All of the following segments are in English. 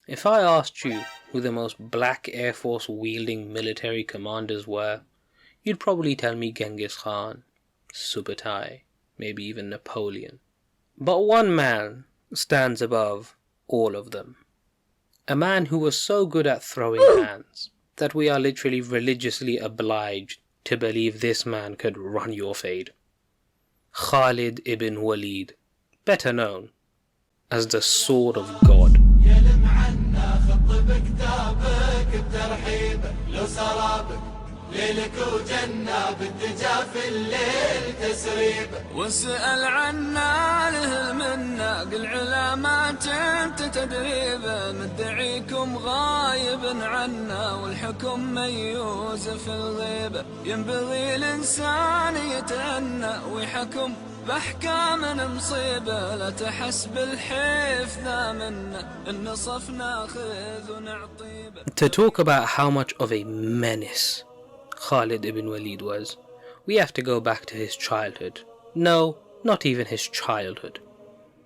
If I asked you who the most black Air Force wielding military commanders were, you'd probably tell me Genghis Khan, Subutai, maybe even Napoleon. But one man stands above all of them. A man who was so good at throwing hands that we are literally religiously obliged to believe this man could run your fade. Khalid ibn Waleed, better known as the Sword of God. ليلك وجنة بالدجا في الليل تسريب واسأل عنا له منا قل علامات انت تدريبه مدعيكم غايب عنا والحكم ميوز في الغيبة ينبغي الإنسان يتأنى ويحكم بأحكام مصيبة لا تحس بالحيف ذا منا النصف ناخذ ونعطيبه. To talk about how much of a menace Khalid ibn Waleed was, we have to go back to his childhood. No, not even his childhood.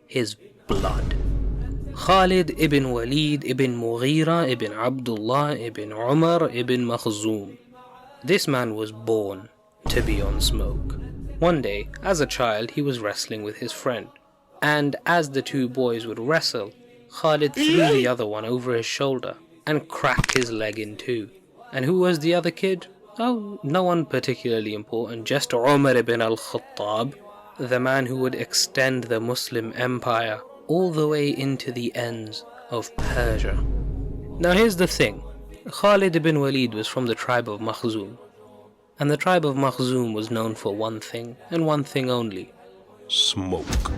His blood. Khalid ibn Waleed ibn Mughira ibn Abdullah ibn Umar ibn Makhzoom. This man was born to be on smoke. One day, as a child, he was wrestling with his friend. And as the two boys would wrestle, Khalid threw the other one over his shoulder and cracked his leg in two. And who was the other kid? Oh, no one particularly important, just Umar ibn al-Khattab, the man who would extend the Muslim empire all the way into the ends of Persia. Now here's the thing, Khalid ibn Waleed was from the tribe of Makhzoom, and the tribe of Makhzoom was known for one thing, and one thing only: smoke.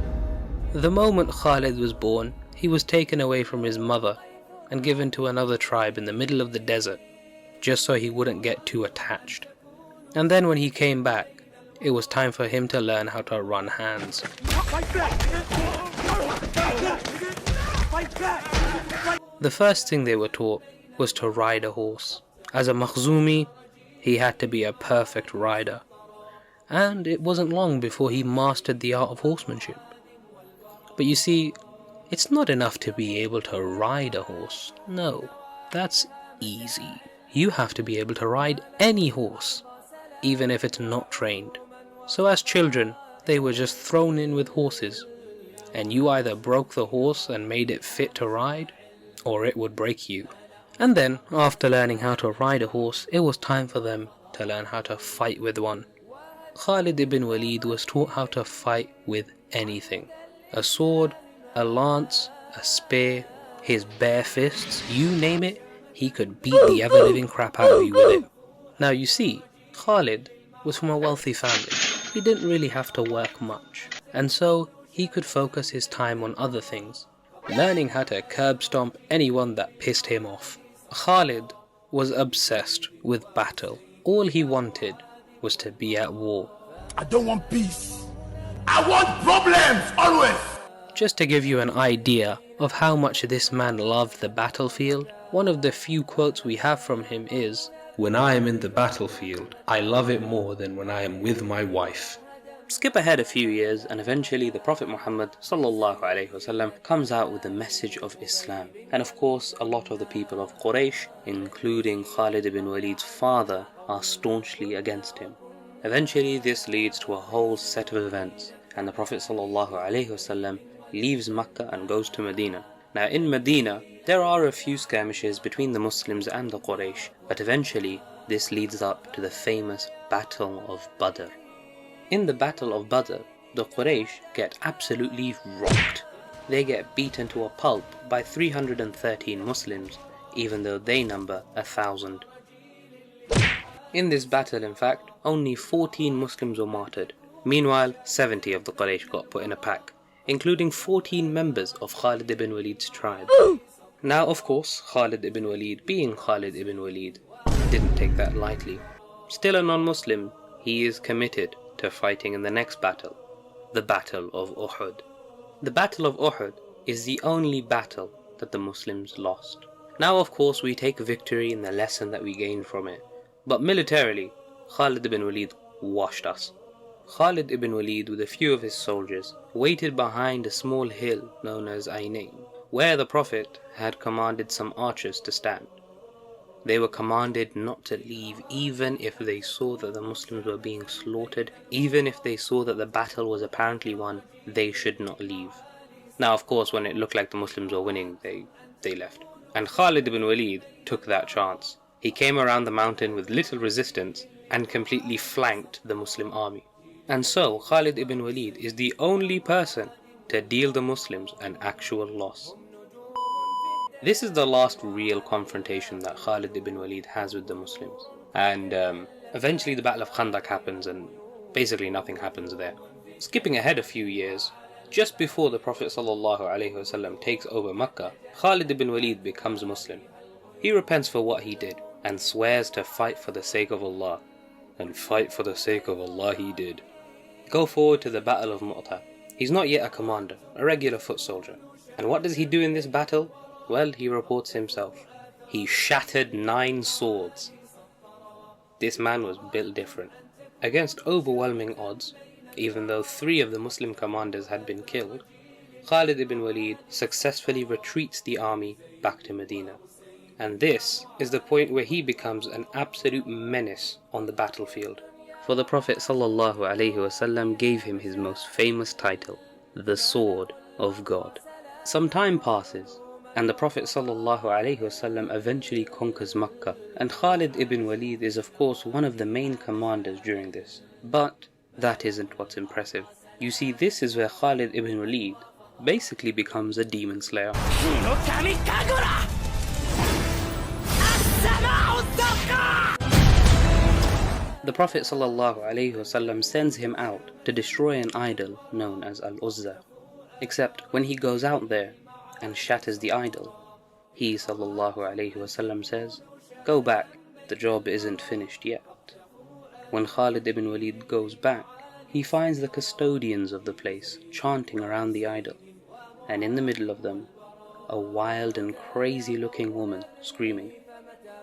The moment Khalid was born, he was taken away from his mother and given to another tribe in the middle of the desert, just so he wouldn't get too attached. And then when he came back, it was time for him to learn how to run hands. The first thing they were taught was to ride a horse. As a Makhzumi, he had to be a perfect rider. And it wasn't long before he mastered the art of horsemanship. But you see, it's not enough to be able to ride a horse. No, that's easy. You have to be able to ride any horse, even if it's not trained. So as children, they were just thrown in with horses, and you either broke the horse and made it fit to ride, or it would break you. And then, after learning how to ride a horse, it was time for them to learn how to fight with one. Khalid ibn Waleed was taught how to fight with anything. A sword, a lance, a spear, his bare fists, you name it, he could beat the ever-living crap out of you with it. Now you see, Khalid was from a wealthy family. He didn't really have to work much, and so he could focus his time on other things, learning how to curb stomp anyone that pissed him off. Khalid was obsessed with battle. All he wanted was to be at war. I don't want peace. I want problems, always! Just to give you an idea of how much this man loved the battlefield, one of the few quotes we have from him is, "When I am in the battlefield, I love it more than when I am with my wife." Skip ahead a few years and eventually the Prophet Muhammad ﷺ comes out with the message of Islam. And of course a lot of the people of Quraysh, including Khalid ibn Waleed's father, are staunchly against him. Eventually this leads to a whole set of events, and the Prophet ﷺ leaves Makkah and goes to Medina. Now in Medina, there are a few skirmishes between the Muslims and the Quraysh, but eventually this leads up to the famous Battle of Badr. In the Battle of Badr, the Quraysh get absolutely rocked. They get beaten to a pulp by 313 Muslims, even though they number 1,000. In this battle, in fact, only 14 Muslims were martyred. Meanwhile, 70 of the Quraysh got put in a pack, including 14 members of Khalid ibn Waleed's tribe. Now, of course, Khalid ibn Waleed, being Khalid ibn Waleed, didn't take that lightly. Still a non-Muslim, he is committed to fighting in the next battle, the Battle of Uhud. The Battle of Uhud is the only battle that the Muslims lost. Now, of course, we take victory in the lesson that we gain from it, but militarily, Khalid ibn Waleed washed us. Khalid ibn Waleed with a few of his soldiers waited behind a small hill known as Ainain, where the Prophet had commanded some archers to stand. They were commanded not to leave even if they saw that the Muslims were being slaughtered, even if they saw that the battle was apparently won, they should not leave. Now of course when it looked like the Muslims were winning, they left. And Khalid ibn Waleed took that chance. He came around the mountain with little resistance and completely flanked the Muslim army. And so Khalid ibn Waleed is the only person to deal the Muslims an actual loss. This is the last real confrontation that Khalid ibn Waleed has with the Muslims. And eventually the Battle of Khandak happens and basically nothing happens there. Skipping ahead a few years, just before the Prophet ﷺ takes over Makkah, Khalid ibn Waleed becomes Muslim. He repents for what he did and swears to fight for the sake of Allah. And fight for the sake of Allah he did. Go forward to the Battle of Mu'tah. He's not yet a commander, a regular foot soldier. And what does he do in this battle? Well, he reports himself. He shattered 9 swords. This man was built different. Against overwhelming odds, even though 3 of the Muslim commanders had been killed, Khalid ibn Waleed successfully retreats the army back to Medina. And this is the point where he becomes an absolute menace on the battlefield. For the Prophet ﷺ gave him his most famous title, the Sword of God. Some time passes, and the Prophet ﷺ eventually conquers Makkah, and Khalid ibn Waleed is of course one of the main commanders during this. But that isn't what's impressive. You see, this is where Khalid ibn Waleed basically becomes a demon slayer. The Prophet ﷺ sends him out to destroy an idol known as Al-Uzza. Except when he goes out there and shatters the idol, he ﷺ says, "Go back, the job isn't finished yet." When Khalid ibn Waleed goes back, he finds the custodians of the place chanting around the idol, and in the middle of them, a wild and crazy looking woman screaming.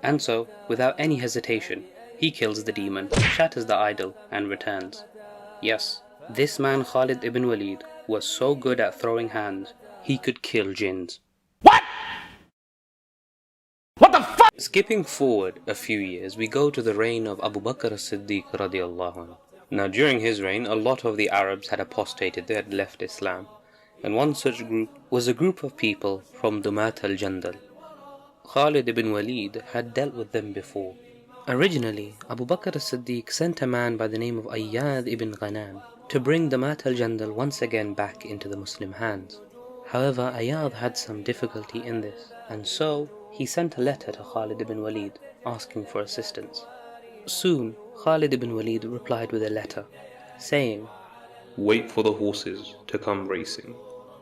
And so, without any hesitation, he kills the demon, shatters the idol, and returns. Yes, this man Khalid ibn Waleed was so good at throwing hands, he could kill jinns. What? What the fuck? Skipping forward a few years, we go to the reign of Abu Bakr as-Siddiq radiallahu anhu. Now during his reign, a lot of the Arabs had apostated, they had left Islam. And one such group was a group of people from Dumat al-Jandal. Khalid ibn Waleed had dealt with them before. Originally, Abu Bakr as-Siddiq sent a man by the name of Ayyad ibn Ghanam to bring Dumat al-Jandal once again back into the Muslim hands. However, Ayyad had some difficulty in this, and so he sent a letter to Khalid ibn Waleed asking for assistance. Soon, Khalid ibn Waleed replied with a letter, saying, "Wait for the horses to come racing.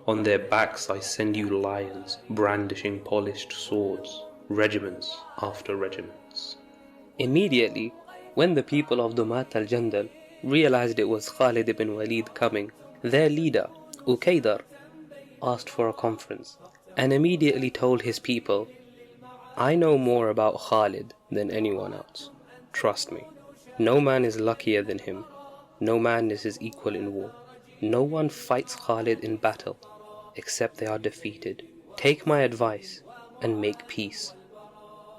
On their backs I send you lions, brandishing polished swords, regiments after regiments." Immediately, when the people of Dumat al-Jandal realized it was Khalid ibn Waleed coming, their leader, Ukaydar, asked for a conference and immediately told his people, "I know more about Khalid than anyone else. Trust me. No man is luckier than him. No man is his equal in war. No one fights Khalid in battle, except they are defeated. Take my advice and make peace."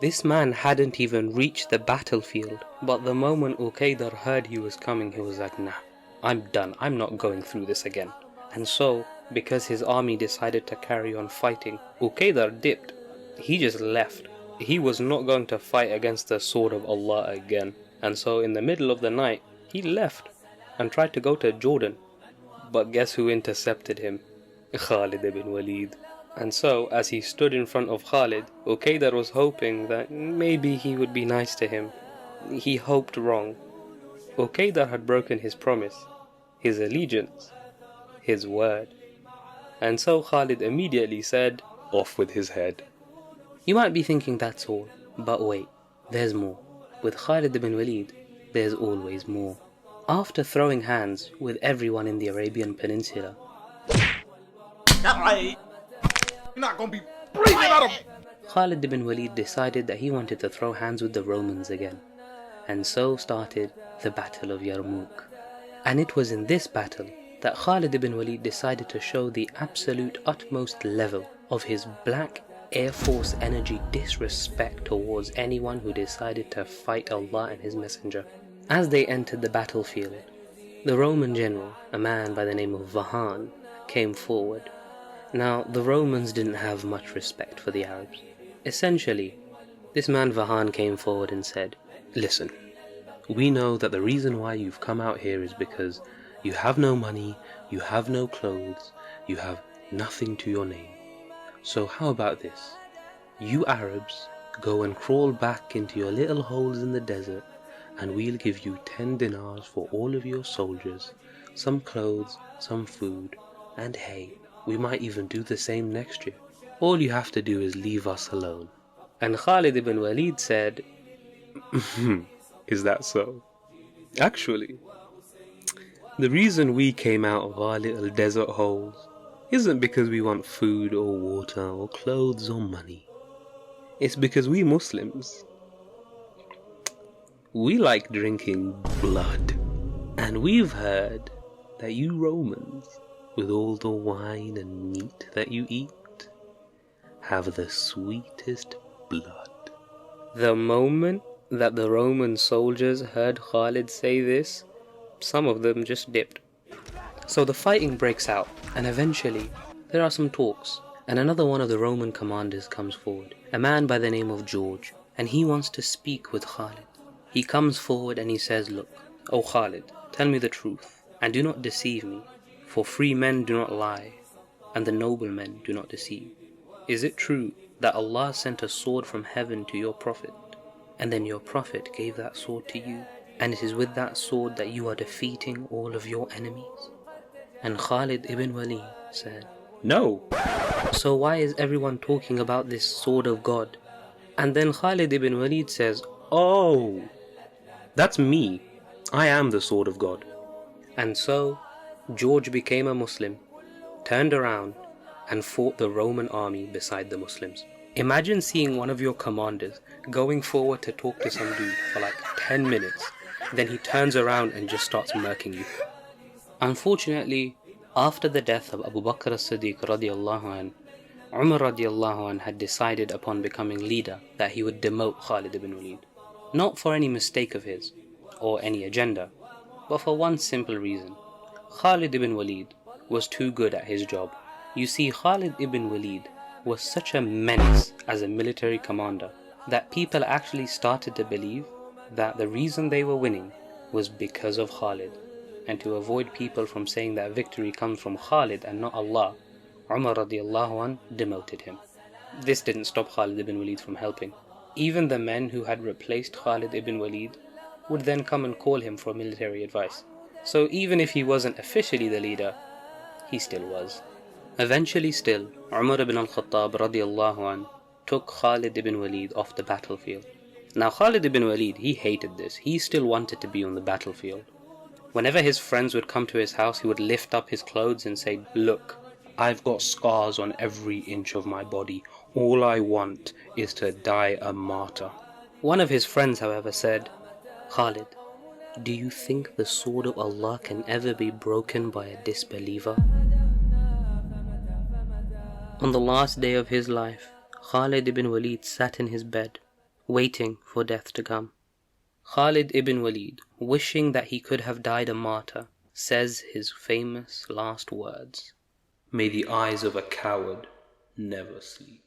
This man hadn't even reached the battlefield, but the moment Ukaydar heard he was coming, he was like, "Nah, I'm done. I'm not going through this again." And so, because his army decided to carry on fighting, Ukaydar dipped. He just left. He was not going to fight against the sword of Allah again. And so in the middle of the night, he left and tried to go to Jordan. But guess who intercepted him? Khalid ibn Waleed. And so, as he stood in front of Khalid, Ukaydar was hoping that maybe he would be nice to him. He hoped wrong. Ukaydar had broken his promise, his allegiance, his word. And so Khalid immediately said, "Off with his head." You might be thinking that's all, but wait, there's more. With Khalid ibn Waleed, there's always more. After throwing hands with everyone in the Arabian Peninsula, You're not gonna be breathing out of. Khalid ibn Waleed decided that he wanted to throw hands with the Romans again. And so started the Battle of Yarmouk. And it was in this battle that Khalid ibn Waleed decided to show the absolute utmost level of his black Air Force energy disrespect towards anyone who decided to fight Allah and His Messenger. As they entered the battlefield, the Roman general, a man by the name of Vahan, came forward. Now, the Romans didn't have much respect for the Arabs. Essentially, this man Vahan came forward and said, "Listen, we know that the reason why you've come out here is because you have no money, you have no clothes, you have nothing to your name. So how about this? You Arabs go and crawl back into your little holes in the desert, and we'll give you 10 dinars for all of your soldiers, some clothes, some food, and hey, we might even do the same next year. All you have to do is leave us alone." And Khalid ibn Waleed said, "Is that so? Actually, the reason we came out of our little desert holes isn't because we want food or water or clothes or money. It's because we Muslims, we like drinking blood. And we've heard that you Romans, with all the wine and meat that you eat, have the sweetest blood." The moment that the Roman soldiers heard Khalid say this, some of them just dipped. So the fighting breaks out, and eventually there are some talks, and another one of the Roman commanders comes forward, a man by the name of George, and he wants to speak with Khalid. He comes forward and he says, "Look, O Khalid, tell me the truth, and do not deceive me, for free men do not lie, and the noble men do not deceive. Is it true that Allah sent a sword from heaven to your Prophet, and then your Prophet gave that sword to you, and it is with that sword that you are defeating all of your enemies?" And Khalid ibn Waleed said, "No. So why is everyone talking about this sword of God?" And then Khalid ibn Waleed says, "Oh, that's me. I am the sword of God." And so George became a Muslim, turned around, and fought the Roman army beside the Muslims. Imagine seeing one of your commanders going forward to talk to some dude for like 10 minutes, then he turns around and just starts murking you. Unfortunately, after the death of Abu Bakr as-Siddiq radiallahu anh, Umar radiallahu anh had decided upon becoming leader that he would demote Khalid ibn Waleed. Not for any mistake of his, or any agenda, but for one simple reason. Khalid ibn Waleed was too good at his job. You see, Khalid ibn Waleed was such a menace as a military commander that people actually started to believe that the reason they were winning was because of Khalid. And to avoid people from saying that victory comes from Khalid and not Allah, Umar radiallahu anh demoted him. This didn't stop Khalid ibn Waleed from helping. Even the men who had replaced Khalid ibn Waleed would then come and call him for military advice. So even if he wasn't officially the leader, he still was. Eventually still, Umar ibn al-Khattab radiallahu anh took Khalid ibn Waleed off the battlefield. Now Khalid ibn Waleed, he hated this. He still wanted to be on the battlefield. Whenever his friends would come to his house, he would lift up his clothes and say, "Look, I've got scars on every inch of my body. All I want is to die a martyr." One of his friends, however, said, "Khalid, do you think the sword of Allah can ever be broken by a disbeliever?" On the last day of his life, Khalid ibn Waleed sat in his bed, waiting for death to come. Khalid ibn Waleed, wishing that he could have died a martyr, says his famous last words, "May the eyes of a coward never sleep."